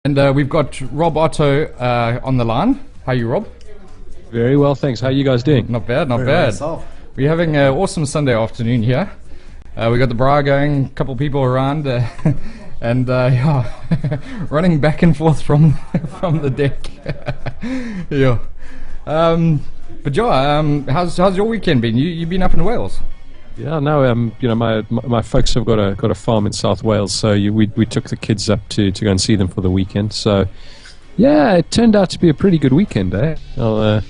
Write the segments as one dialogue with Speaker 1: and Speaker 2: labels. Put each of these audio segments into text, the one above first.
Speaker 1: And we've got Rob Otto on the line. How are you, Rob?
Speaker 2: Very well, thanks. How are you guys doing?
Speaker 1: Not bad, not
Speaker 3: Very
Speaker 1: bad.
Speaker 3: well.
Speaker 1: We're having an awesome Sunday afternoon here. We got the bra going, a couple people around, and running back and forth from from the deck. Yeah. But Joe, how's your weekend been? You've been up in Wales.
Speaker 2: Yeah, no, my folks have got a farm in South Wales, so we took the kids up to go and see them for the weekend. So, yeah, it turned out to be a pretty good weekend, eh? Well,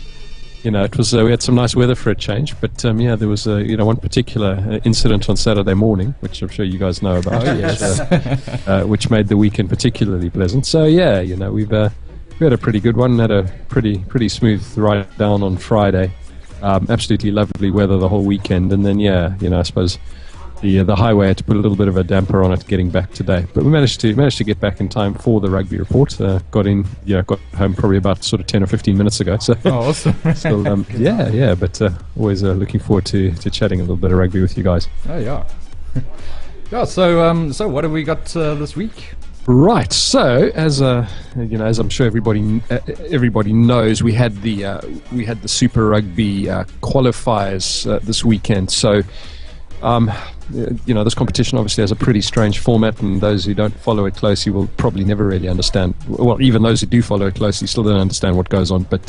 Speaker 2: it was we had some nice weather for a change, but there was one particular incident on Saturday morning, which I'm sure you guys know about.
Speaker 1: Oh, yes.
Speaker 2: Which made the weekend particularly pleasant. So yeah, we had a pretty good one. Had a pretty smooth ride down on Friday. Absolutely lovely weather the whole weekend, and then I suppose the highway had to put a little bit of a damper on it getting back today. But we managed to get back in time for the Rugby Report. Got home probably about sort of 10 or 15 minutes ago. So
Speaker 1: awesome.
Speaker 2: still, but always looking forward to chatting a little bit of rugby with you guys.
Speaker 1: Oh yeah. Yeah. So what have we got this week?
Speaker 2: Right. So as I'm sure everybody knows, we had the Super Rugby qualifiers this weekend. So this competition obviously has a pretty strange format, and those who don't follow it closely will probably never really understand. Well, even those who do follow it closely still don't understand what goes on. But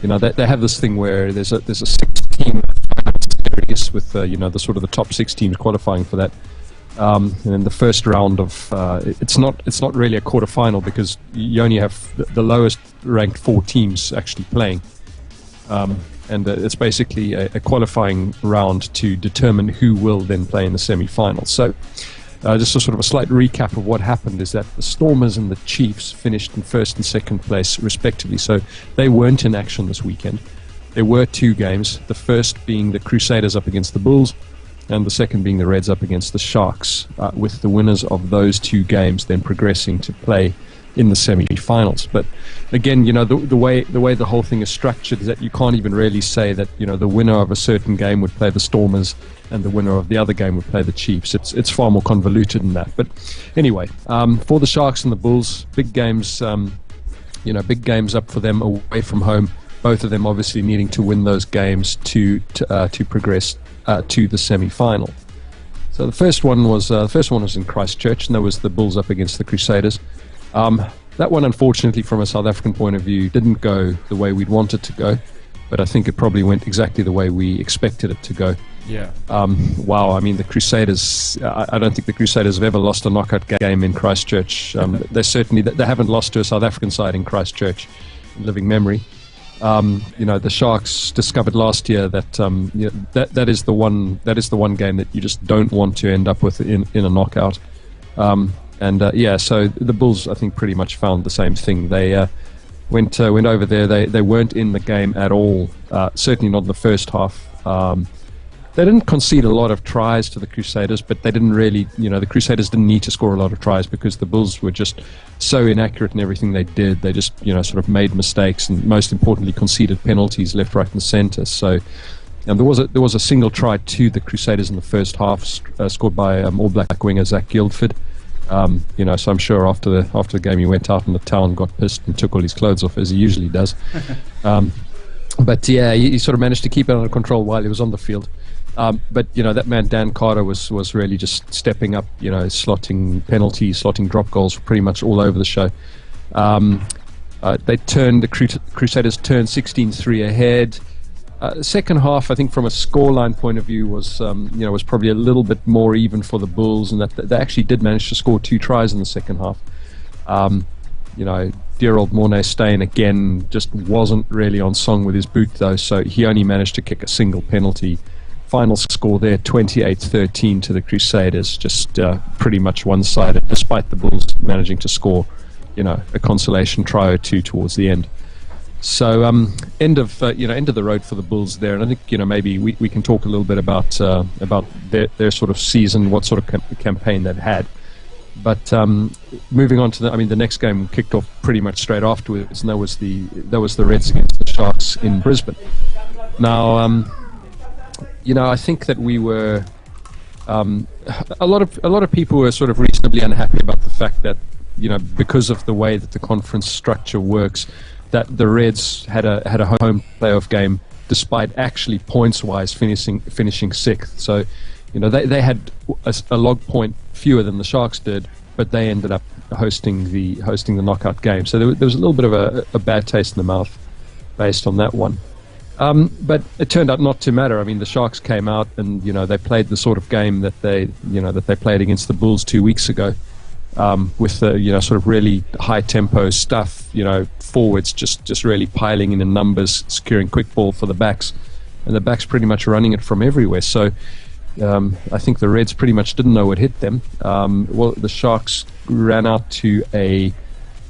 Speaker 2: they have this thing where there's a 6-team series with the sort of the top 6 teams qualifying for that. And in the first round of it's not really a quarterfinal, because you only have the lowest ranked 4 teams actually playing, and it's basically a qualifying round to determine who will then play in the semi-final. So just a sort of a slight recap of what happened is that the Stormers and the Chiefs finished in first and second place respectively, so they weren't in action this weekend. There were 2 games, the first being the Crusaders up against the Bulls, and the second being the Reds up against the Sharks, with the winners of those 2 games then progressing to play in the semi-finals. But again, the way the whole thing is structured is that you can't even really say that the winner of a certain game would play the Stormers and the winner of the other game would play the Chiefs. It's far more convoluted than that. But anyway, for the Sharks and the Bulls, big games, big games up for them away from home. Both of them obviously needing to win those games to progress to the semi-final. So the first one was in Christchurch, and that was the Bulls up against the Crusaders. That one, unfortunately, from a South African point of view, didn't go the way we'd want it to go, but I think it probably went exactly the way we expected it to go.
Speaker 1: Yeah.
Speaker 2: Wow. I mean, the Crusaders. I don't think the Crusaders have ever lost a knockout game in Christchurch. They haven't lost to a South African side in Christchurch in living memory. The Sharks discovered last year that that is the one game that you just don't want to end up with in a knockout. So the Bulls, I think, pretty much found the same thing. They went over there. They weren't in the game at all. Certainly not in the first half. They didn't concede a lot of tries to the Crusaders, but they didn't really, the Crusaders didn't need to score a lot of tries because the Bulls were just so inaccurate in everything they did. They just, sort of made mistakes, and most importantly, conceded penalties left, right, and centre. So, and there was a single try to the Crusaders in the first half, scored by All Black winger Zach Guildford. So I'm sure after the game he went out in the town, got pissed, and took all his clothes off as he usually does. But yeah, he sort of managed to keep it under control while he was on the field. But that man Dan Carter was really just stepping up, slotting penalties, slotting drop goals pretty much all over the show. The Crusaders turned 16-3 ahead. Second half, I think, from a scoreline point of view, was probably a little bit more even for the Bulls, and that they actually did manage to score 2 tries in the second half. Dear old Mornay Steyn again just wasn't really on song with his boot though, so he only managed to kick a single penalty. Final score there, 28-13 to the Crusaders, just pretty much one-sided, despite the Bulls managing to score, a consolation try or 2 towards the end. So end of the road for the Bulls there, and I think maybe we can talk a little bit about their sort of season, what sort of campaign they've had. But moving on to the next game kicked off pretty much straight afterwards, and that was the Reds against the Sharks in Brisbane. Now, I think that we were a lot of people were sort of reasonably unhappy about the fact that because of the way that the conference structure works, that the Reds had a home playoff game despite actually points-wise finishing sixth. So, they had a log point fewer than the Sharks did, but they ended up hosting the knockout game. So there was a little bit of a bad taste in the mouth based on that one. But it turned out not to matter. I mean, the Sharks came out and they played the sort of game that they played against the Bulls 2 weeks ago, with the sort of really high tempo stuff. Forwards just really piling in numbers, securing quick ball for the backs, and the backs pretty much running it from everywhere. So I think the Reds pretty much didn't know what hit them. The Sharks ran out to a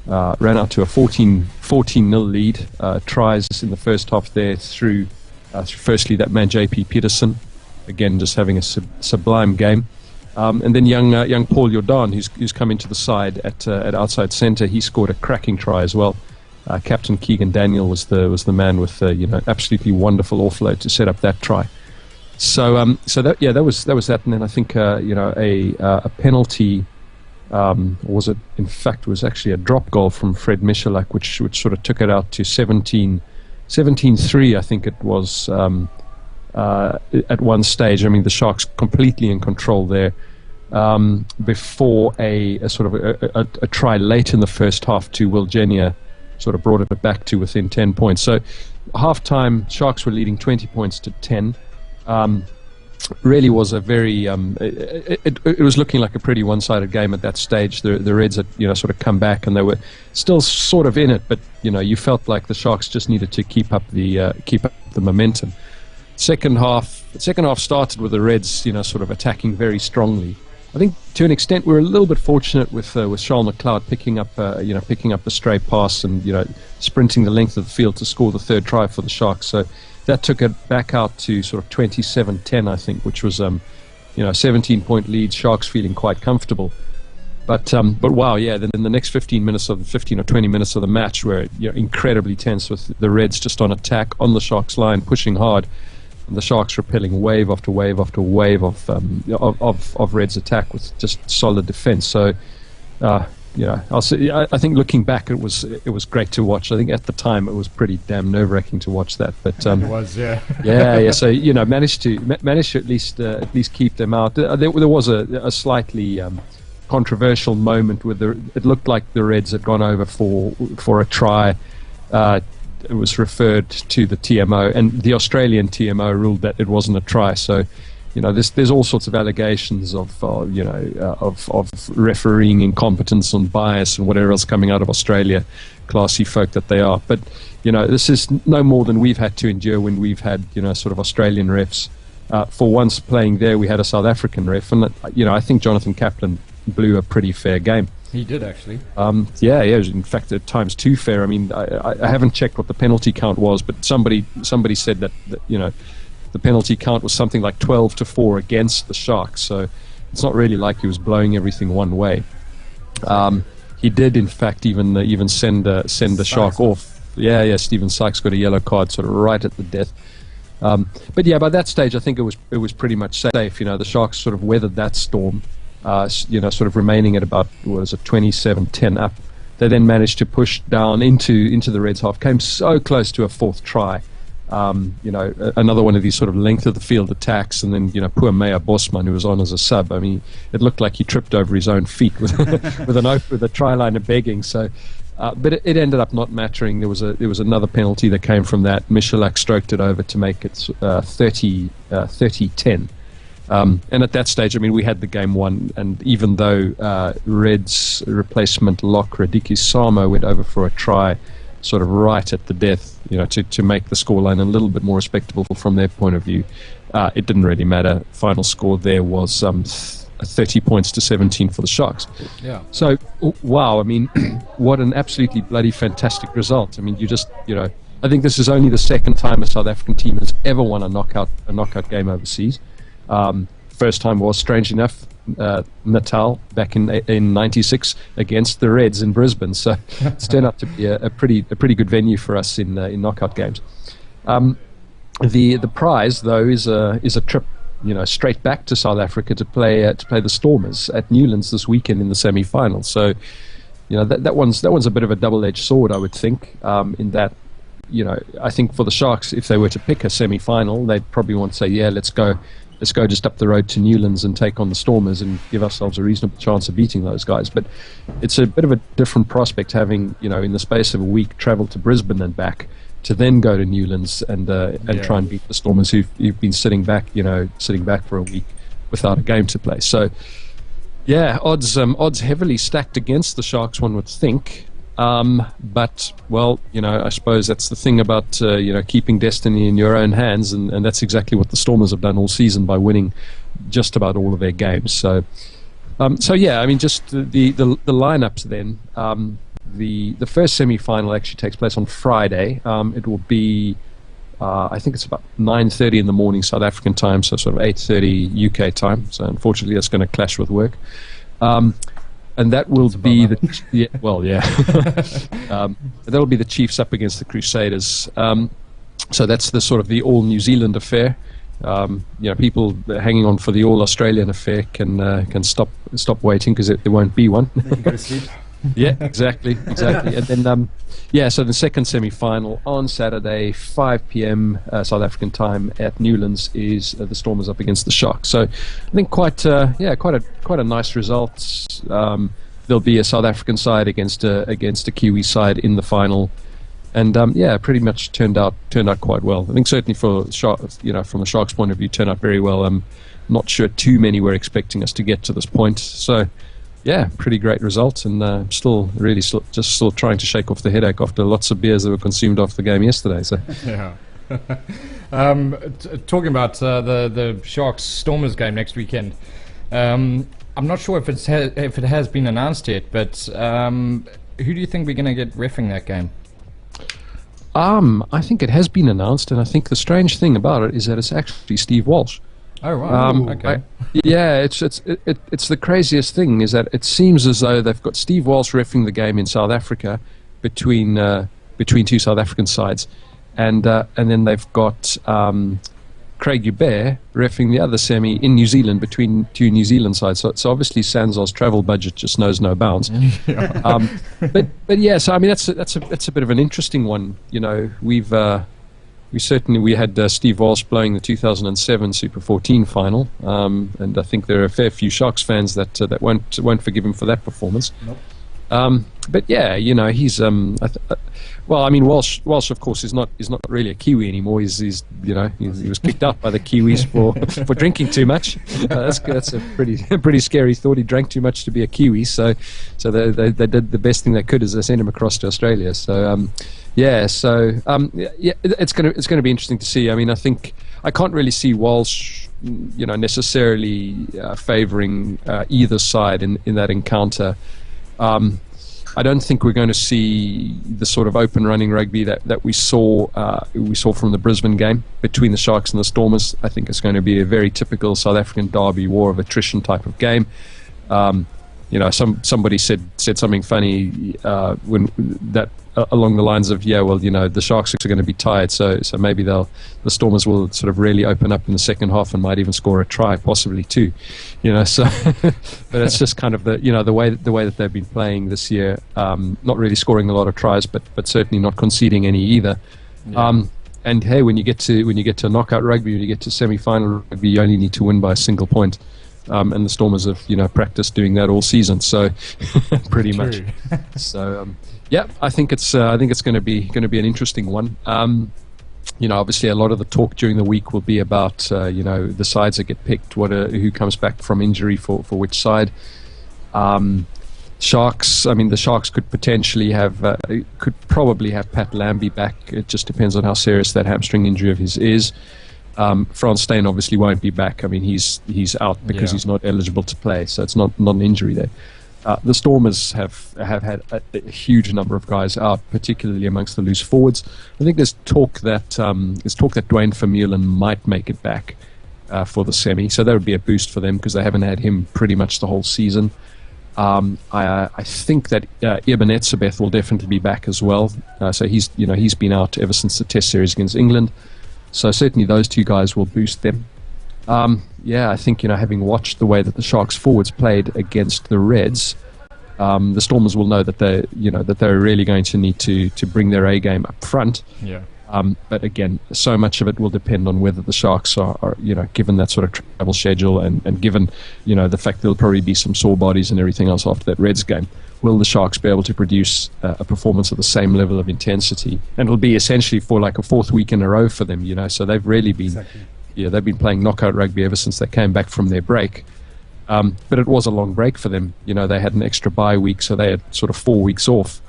Speaker 2: 14-0 lead. Tries in the first half there through firstly that man JP Peterson, again just having a sublime game, and then young Paul Jordan, who's come into the side at outside centre. He scored a cracking try as well. Captain Keegan Daniel was the man with absolutely wonderful offload to set up that try. So that was that, and then I think a penalty. Was it? In fact, it was actually a drop goal from Fred Michalak, which sort of took it out to 17-3. I think it was at one stage. I mean, the Sharks completely in control there. Before a sort of a try late in the first half to Will Genia sort of brought it back to within 10 points. So half-time, Sharks were leading 20 points to 10. Really was a very it was looking like a pretty one-sided game at that stage. The Reds had sort of come back and they were still sort of in it, but you felt like the Sharks just needed to keep up the momentum. Second half started with the Reds sort of attacking very strongly. I think to an extent we were a little bit fortunate with Charles McLeod picking up the stray pass and sprinting the length of the field to score the third try for the Sharks. So that took it back out to sort of 27-10, I think, which was 17-point lead. Sharks feeling quite comfortable, but wow, yeah. Then the next 15 or 20 minutes of the match were incredibly tense, with the Reds just on attack on the Sharks line, pushing hard, and the Sharks repelling wave after wave after wave of Reds attack with just solid defense. So I think looking back, it was great to watch. I think at the time it was pretty damn nerve-wracking to watch that. But
Speaker 1: it was, yeah.
Speaker 2: yeah. So managed to at least keep them out. There was a slightly controversial moment where it looked like the Reds had gone over for a try. It was referred to the TMO, and the Australian TMO ruled that it wasn't a try. So there's all sorts of allegations of refereeing incompetence and bias and whatever else coming out of Australia, classy folk that they are. But this is no more than we've had to endure when we've had sort of Australian refs. For once playing there, we had a South African ref, and I think Jonathan Kaplan blew a pretty fair game.
Speaker 1: He did, actually.
Speaker 2: Yeah. In fact, at times too fair. I mean, I haven't checked what the penalty count was, but somebody said that the penalty count was something like 12-4 against the Sharks. So it's not really like he was blowing everything one way. He did, in fact, even send a Shark off. Yeah. Stephen Sykes got a yellow card sort of right at the death. But yeah, by that stage, I think it was pretty much safe. The Sharks sort of weathered that storm. Sort of remaining at about 27-10 up. They then managed to push down into the Reds half. Came so close to a fourth try. Another one of these sort of length of the field attacks, and then poor Meyer Bosman, who was on as a sub. I mean, it looked like he tripped over his own feet with with a try line of begging. So, but it ended up not mattering. There was another penalty that came from that. Michalak stroked it over to make it 30-10. And at that stage, I mean, we had the game won, and even though Reds replacement lock Radiki Samo went over for a try sort of right at the death, to make the scoreline a little bit more respectable from their point of view, it didn't really matter. Final score there was 30 points to 17 for the Sharks.
Speaker 1: Yeah.
Speaker 2: So, wow, I mean, what an absolutely bloody fantastic result. I mean, I think this is only the second time a South African team has ever won a knockout game overseas. First time was, strange enough, Natal back in '96 against the Reds in Brisbane. So it's turned out to be a pretty good venue for us in knockout games. The prize though is a trip straight back to South Africa to play the Stormers at Newlands this weekend in the semi-final. So that one's a bit of a double-edged sword, I would think, in that, I think for the Sharks, if they were to pick a semi-final, they'd probably want to say, yeah, let's go just up the road to Newlands and take on the Stormers and give ourselves a reasonable chance of beating those guys. But it's a bit of a different prospect having, in the space of a week, travel to Brisbane and back, to then go to Newlands and try and beat the Stormers who've been sitting back for a week without a game to play. So, yeah, odds heavily stacked against the Sharks, one would think. But, well, I suppose that's the thing about, keeping destiny in your own hands, and that's exactly what the Stormers have done all season by winning just about all of their games. So yeah, I mean, just the lineups then. The first semi-final actually takes place on Friday. It will be, I think it's about 9:30 in the morning South African time, so sort of 8:30 UK time. So unfortunately, that's going to clash with work. And that will be that'll be the Chiefs up against the Crusaders. So that's the sort of the all New Zealand affair. People hanging on for the all Australian affair can stop waiting because there won't be one.
Speaker 3: They can go to sleep.
Speaker 2: Yeah, exactly. And then, so the second semi-final on Saturday, 5 p.m. South African time at Newlands is the Stormers up against the Sharks. So I think quite a nice result. There'll be a South African side against a Kiwi side in the final, and pretty much turned out quite well. I think certainly from the Sharks' point of view, turned out very well. I'm not sure too many were expecting us to get to this point. So. Yeah, pretty great result, and still trying to shake off the headache after lots of beers that were consumed after the game yesterday. So,
Speaker 1: yeah. Talking about the Sharks Stormers game next weekend, I'm not sure if it has been announced yet, but who do you think we're going to get reffing that game?
Speaker 2: I think it has been announced, and I think the strange thing about it is that it's actually Steve Walsh.
Speaker 1: Oh right. Okay.
Speaker 2: It's the craziest thing is that it seems as though they've got Steve Walsh reffing the game in South Africa between two South African sides, and then they've got Craig Hubert reffing the other semi in New Zealand between two New Zealand sides. So obviously Sansal's travel budget just knows no bounds. But yeah, so I mean that's a bit of an interesting one. We had Steve Walsh blowing the 2007 Super 14 final, and I think there are a fair few Sharks fans that won't forgive him for that performance. Nope. But yeah, he's Walsh of course is not really a Kiwi anymore. He was kicked out by the Kiwis for drinking too much. That's a pretty scary thought. He drank too much to be a Kiwi, so they did the best thing they could as they sent him across to Australia. So. It's going to be interesting to see. I mean, I think I can't really see Walsh, necessarily favouring either side in that encounter. I don't think we're going to see the sort of open running rugby that we saw from the Brisbane game between the Sharks and the Stormers. I think it's going to be a very typical South African derby, war of attrition type of game. Somebody said something funny when that. Along the lines of, the Sharks are going to be tired, so maybe the Stormers will sort of really open up in the second half and might even score a try, possibly two, So, but it's just kind of the way that they've been playing this year, not really scoring a lot of tries, but certainly not conceding any either. Yeah. And hey, when you get to knockout rugby, when you get to semi-final rugby, you only need to win by a single point. And the Stormers have practiced doing that all season, so pretty much. So. Yeah, I think it's going to be an interesting one. Obviously a lot of the talk during the week will be about the sides that get picked, who comes back from injury for which side. Sharks. I mean, the Sharks could potentially could probably have Pat Lambie back. It just depends on how serious that hamstring injury of his is. Frans Steyn obviously won't be back. I mean, he's out because he's not eligible to play, so it's not an injury there. The Stormers have had a huge number of guys out, particularly amongst the loose forwards. I think there's talk that Dwayne Vermeulen might make it back for the semi, so that would be a boost for them because they haven't had him pretty much the whole season. I think that Eben Etzebeth will definitely be back as well. So he's been out ever since the Test series against England. So certainly those two guys will boost them. I think having watched the way that the Sharks forwards played against the Reds, the Stormers will know that they're really going to need to bring their A game up front.
Speaker 1: Yeah.
Speaker 2: But again, so much of it will depend on whether the Sharks are given that sort of travel schedule and given, the fact there'll probably be some sore bodies and everything else after that Reds game. Will the Sharks be able to produce a performance at the same level of intensity? And it'll be essentially for like a fourth week in a row for them, So they've really been, they've been playing knockout rugby ever since they came back from their break. But it was a long break for them. They had an extra bye week, so they had sort of 4 weeks off.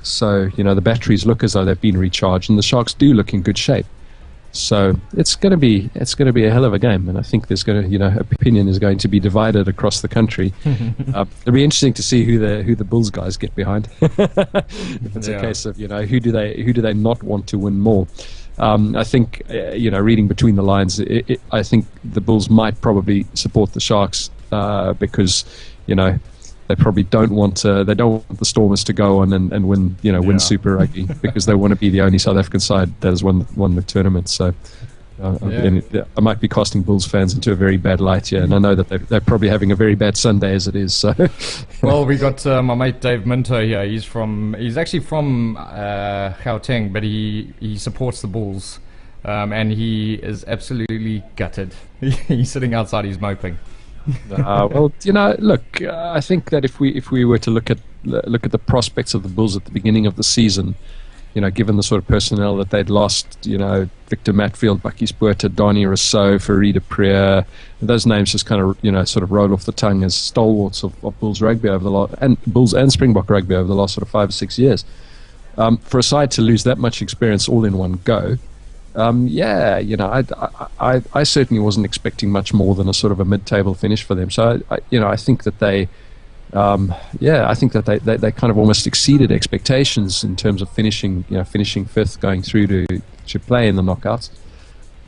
Speaker 2: So, the batteries look as though they've been recharged, and the Sharks do look in good shape. So it's going to be a hell of a game, and I think there's opinion is going to be divided across the country. It'll be interesting to see who the Bulls guys get behind. If it's a case of who do they not want to win more. I think reading between the lines, I think the Bulls might probably support the Sharks because they probably don't want the Stormers to go on and win win Super Rugby because they want to be the only South African side that has won the tournament. So I might be casting Bulls fans into a very bad light here, and I know that they're probably having a very bad Sunday as it is. So
Speaker 1: well, we got my mate Dave Minto here. He's actually from Gauteng, but he supports the Bulls, and he is absolutely gutted. He's sitting outside, he's moping.
Speaker 2: Well, look, I think that if we were to look at the prospects of the Bulls at the beginning of the season, given the sort of personnel that they'd lost, Victor Matfield, Bucky Spuerta, Donnie Rousseau, Farid Priya, those names just kind of sort of roll off the tongue as stalwarts of Bulls rugby over the Bulls and Springbok rugby over the last sort of 5 or 6 years. For a side to lose that much experience all in one go. I certainly wasn't expecting much more than a sort of a mid-table finish for them. So I think that they kind of almost exceeded expectations in terms of finishing fifth, going through to play in the knockouts.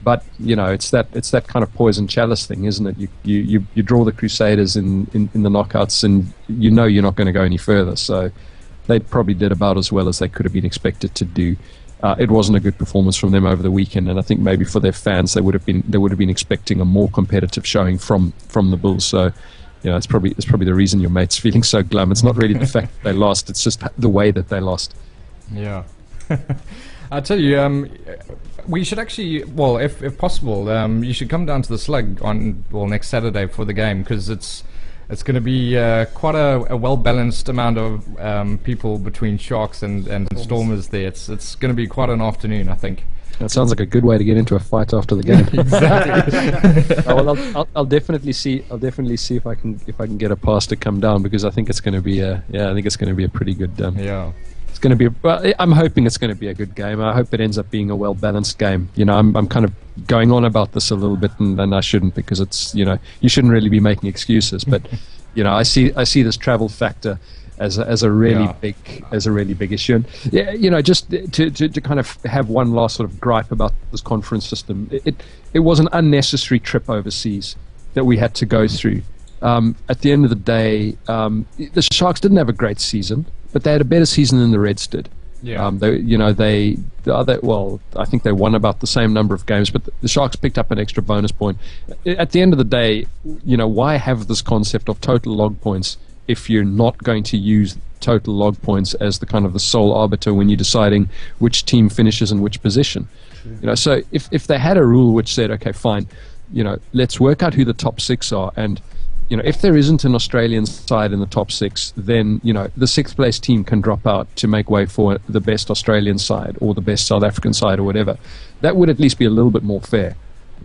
Speaker 2: But it's that kind of poison chalice thing, isn't it? You draw the Crusaders in the knockouts, and you're not going to go any further. So they probably did about as well as they could have been expected to do. It wasn't a good performance from them over the weekend, and I think maybe for their fans they would have been expecting a more competitive showing from the Bulls. So, it's probably the reason your mate's feeling so glum. It's not really the fact that they lost; it's just the way that they lost. Yeah,
Speaker 1: I tell you, we should actually, well, if possible, you should come down to the Slug next Saturday for the game, because it's going to be quite a well-balanced amount of people between Sharks and Stormers there. It's going to be quite an afternoon, I think.
Speaker 2: That sounds like a good way to get into a fight after the game.
Speaker 1: Exactly.
Speaker 2: Well, I'll definitely see if I can get a pass to come down, because I think it's going to be a pretty good. It's going to be. Well, I'm hoping it's going to be a good game. I hope it ends up being a well-balanced game. I'm kind of going on about this a little bit, and I shouldn't, because it's you shouldn't really be making excuses. But I see this travel factor as a really big issue. And just to kind of have one last sort of gripe about this conference system. It was an unnecessary trip overseas that we had to go through. At the end of the day, the Sharks didn't have a great season, but they had a better season than the Reds did.
Speaker 1: Yeah.
Speaker 2: I think they won about the same number of games, but the Sharks picked up an extra bonus point. At the end of the day, why have this concept of total log points if you're not going to use total log points as the kind of the sole arbiter when you're deciding which team finishes in which position? So if they had a rule which said, okay, fine, let's work out who the top six are, and if there isn't an Australian side in the top six, then the sixth place team can drop out to make way for the best Australian side or the best South African side or whatever. That would at least be a little bit more fair.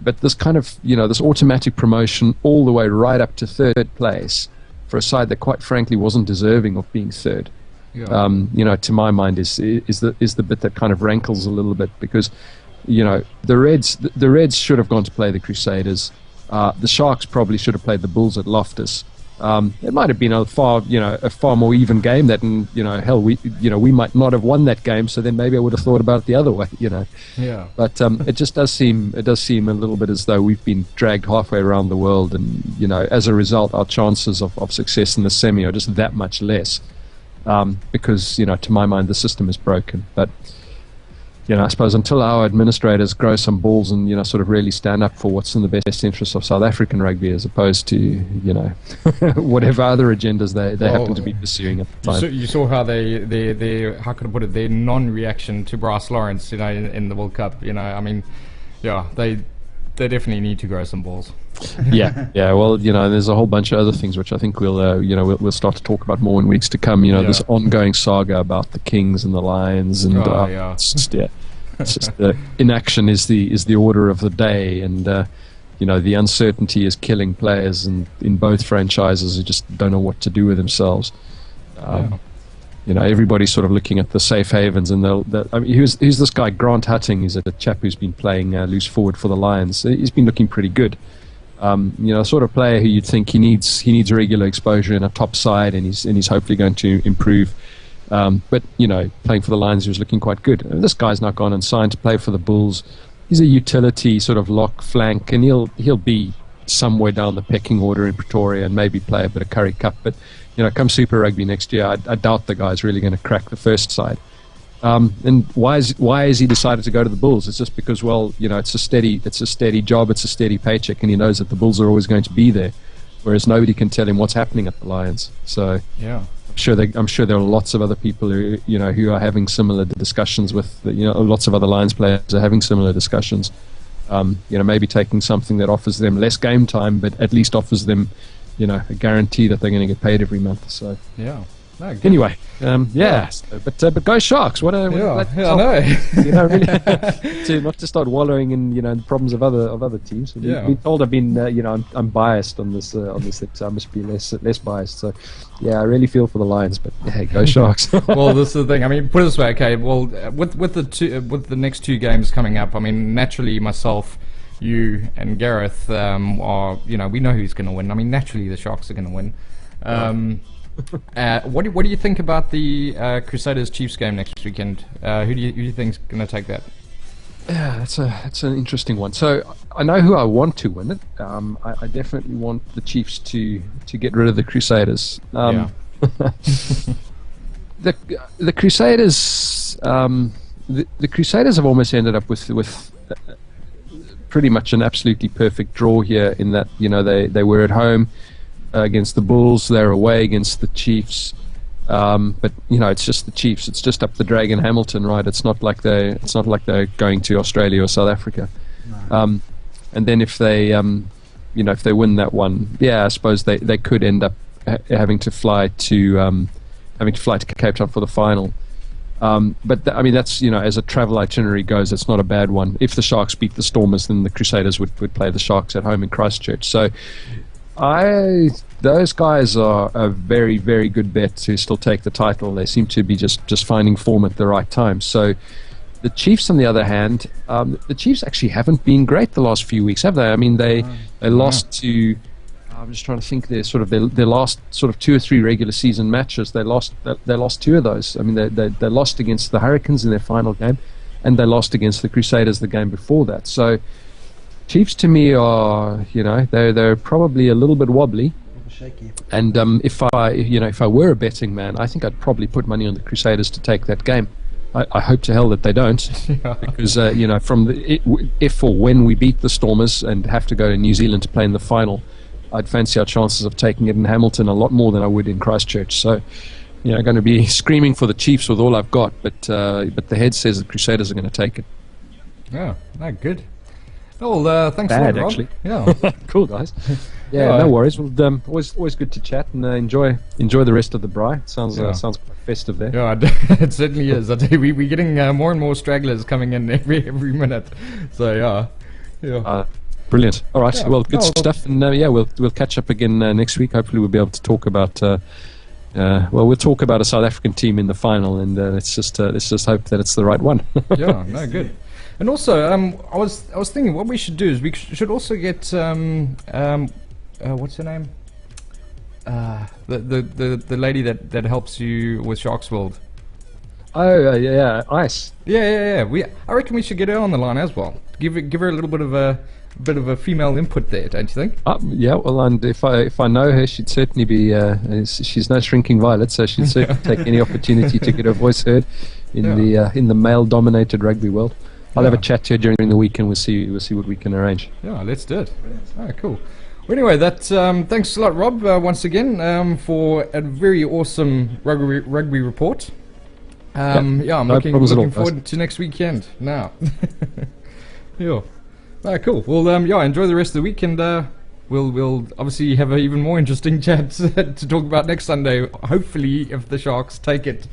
Speaker 2: But this kind of this automatic promotion all the way right up to third place for a side that quite frankly wasn't deserving of being third, to my mind is the bit that kind of rankles a little bit, because the Reds should have gone to play the Crusaders. The Sharks probably should have played the Bulls at Loftus. It might have been a far more even game. We might not have won that game. So then maybe I would have thought about it the other way.
Speaker 1: Yeah.
Speaker 2: But it just does seem a little bit as though we've been dragged halfway around the world, and as a result, our chances of success in the semi are just that much less. Because to my mind, the system is broken. But I suppose until our administrators grow some balls and, sort of really stand up for what's in the best interest of South African rugby as opposed to, whatever other agendas they happen to be pursuing at the time.
Speaker 1: You saw how they how could I put it, their non-reaction to Bryce Lawrence, in the World Cup, they definitely need to grow some balls.
Speaker 2: yeah. Well, there's a whole bunch of other things which I think we'll start to talk about more in weeks to come. This ongoing saga about the Kings and the Lions, and it's just inaction is the order of the day, and the uncertainty is killing players, and in both franchises who just don't know what to do with themselves. Everybody's sort of looking at the safe havens, and who's this guy Grant Hutting? He's a chap who's been playing loose forward for the Lions. He's been looking pretty good. Sort of player who you'd think he needs regular exposure in a top side, and he's hopefully going to improve. But playing for the Lions, he was looking quite good. This guy's not gone and signed to play for the Bulls. He's a utility sort of lock flank, and he'll be somewhere down the pecking order in Pretoria and maybe play a bit of Currie Cup. But come Super Rugby next year, I doubt the guy's really going to crack the first side. And why has he decided to go to the Bulls? It's just because, it's a steady job, it's a steady paycheck, and he knows that the Bulls are always going to be there, whereas nobody can tell him what's happening at the Lions. So
Speaker 1: yeah,
Speaker 2: I'm sure there are lots of other people who are having similar discussions with lots of other Lions players are having similar discussions. Maybe taking something that offers them less game time, but at least offers them a guarantee that they're going to get paid every month. So
Speaker 1: yeah. No,
Speaker 2: anyway, but go Sharks! I know. Really, not to start wallowing in the problems of other teams. Been told I've been I'm biased on this episode. I must be less biased. So yeah, I really feel for the Lions, but yeah, go Sharks.
Speaker 1: Well, this is the thing. I mean, put it this way. Okay, well, with the next two games coming up, I mean, naturally myself, you and Gareth are we know who's going to win. I mean, naturally the Sharks are going to win. What do you think about the Crusaders Chiefs game next weekend? Who do you think is going to take that?
Speaker 2: Yeah, that's an interesting one. So I know who I want to win it. I definitely want the Chiefs to get rid of the Crusaders. The Crusaders the Crusaders have almost ended up with pretty much an absolutely perfect draw here, in that they were at home against the Bulls, they're away against the Chiefs, but it's just the Chiefs. It's just up the drag in Hamilton, right? It's not like they're going to Australia or South Africa. No. And then if they win that one, I suppose they could end up having to fly to Cape Town for the final. But that's as a travel itinerary goes, it's not a bad one. If the Sharks beat the Stormers, then the Crusaders would play the Sharks at home in Christchurch. So those guys are a very, very good bet to still take the title. They seem to be just finding form at the right time. So the Chiefs, on the other hand, the Chiefs actually haven't been great the last few weeks, have they? I mean, they lost to. I'm just trying to think. Their last sort of 2 or 3 regular season matches. They lost 2 of those. I mean, they lost against the Hurricanes in their final game, and they lost against the Crusaders the game before that. So Chiefs to me are, they're probably a little bit wobbly.
Speaker 3: Shaky.
Speaker 2: And if I were a betting man, I think I'd probably put money on the Crusaders to take that game. I hope to hell that they don't, because if or when we beat the Stormers and have to go to New Zealand to play in the final, I'd fancy our chances of taking it in Hamilton a lot more than I would in Christchurch. So, going to be screaming for the Chiefs with all I've got, but the head says the Crusaders are going to take it.
Speaker 1: Yeah, no, good. Well, thanks a lot, Rob.
Speaker 2: Actually.
Speaker 1: Yeah.
Speaker 2: Cool, guys. Yeah, no worries. Well, always good to chat, and enjoy the rest of the braai. Sounds quite festive there.
Speaker 1: Yeah, it certainly is. I tell you, we're getting more and more stragglers coming in every minute. So yeah.
Speaker 2: Brilliant. All right. Well, good stuff, and we'll catch up again next week. Hopefully, we'll be able to talk about. We'll talk about a South African team in the final, and let's just hope that it's the right one.
Speaker 1: Yeah. No, good. And also, I was thinking what we should do is we should also get what's her name? The lady that helps you with Sharks World.
Speaker 2: Oh yeah, Ice.
Speaker 1: Yeah. I reckon we should get her on the line as well. Give her a little bit of bit of a female input there, don't you think?
Speaker 2: Yeah, well, and if I know her, she'd certainly be. She's no shrinking violet, so she'd certainly take any opportunity to get her voice heard in the male-dominated rugby world. I'll have a chat to her during the week, and we'll see what we can arrange.
Speaker 1: Yeah, let's do it. Oh, cool. Well, anyway, thanks a lot, Rob, once again, for a very awesome rugby report. I'm looking forward to next weekend now. Yeah. Cool. Well, enjoy the rest of the week, and we'll obviously have an even more interesting chat to talk about next Sunday. Hopefully, if the Sharks take it.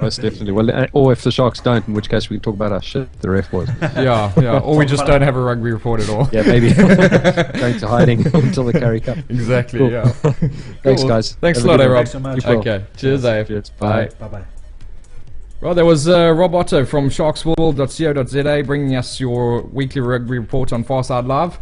Speaker 2: Most definitely. Well, or if the Sharks don't, in which case we can talk about how shit the ref was.
Speaker 1: Yeah. Or we just don't have a rugby report at all.
Speaker 2: Yeah, maybe going to hiding until the Curry Cup.
Speaker 1: Exactly.
Speaker 2: Cool.
Speaker 1: Yeah.
Speaker 2: Thanks, guys.
Speaker 1: Thanks a lot, Rob.
Speaker 3: Thanks so much.
Speaker 1: Okay. Cheers, Dave.
Speaker 2: Cheers. Bye.
Speaker 3: Bye.
Speaker 1: Well, there was Rob Otto from sharksworld.co.za bringing us your weekly rugby report on PharSide Live.